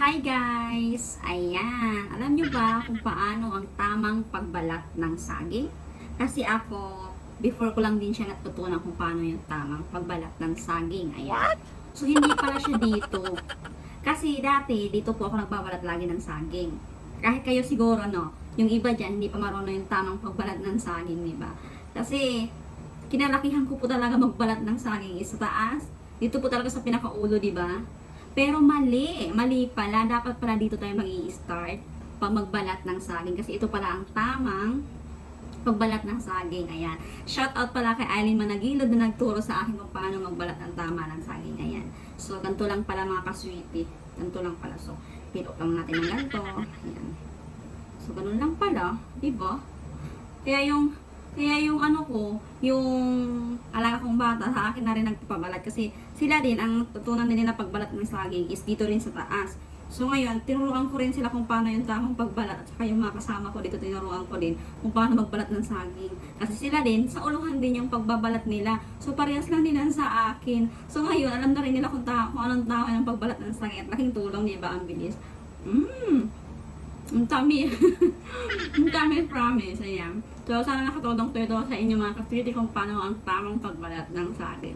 Hi guys! Ayan, alam nyo ba kung paano ang tamang pagbalat ng saging? Kasi ako, before ko lang din siya natutunan kung paano yung tamang pagbalat ng saging. Ayan. So, hindi pala siya dito. Kasi dati, dito po ako nagbabalat lagi ng saging. Kahit kayo siguro, no? Yung iba dyan, hindi pa marunong yung tamang pagbalat ng saging, diba? Kasi, kinalakihan ko po talaga magbalat ng saging sa taas. Dito po talaga sa pinakaulo, diba? Pero mali. Mali pala. Dapat pala dito tayo mag-i-start pag magbalat ng saging. Kasi ito pala ang tamang pagbalat ng saging. Ayan. Shout out pala kay Aileen Managilod na nagturo sa akin kung paano magbalat ng tama ng saging. Ayan. So, ganito lang pala mga kasweety. Ganito lang pala. So, pilok lang natin ng ganito. Ayan. So, ganun lang pala. Diba? Kaya yung ano ko, yung alaga kong bata, sa akin na rin nagpapabalat kasi sila din, ang tutunan din nila pagbalat ng saging is dito rin sa taas. So ngayon, tinuruan ko rin sila kung paano yung tamang pagbalat at saka yung mga kasama ko dito, tinuruan ko din kung paano magbalat ng saging. Kasi sila din, sa uluhan din yung pagbabalat nila. So parehas lang din sa akin. So ngayon, alam na rin nila kung anong tama yung pagbalat ng saging at laking tulong, diba? Ang bilis. Ang dami. Ang dami, promise. Ayan. So, sana nakatulong ko ito sa inyo mga kaswerte kung paano ang tamang pagbalat ng saging.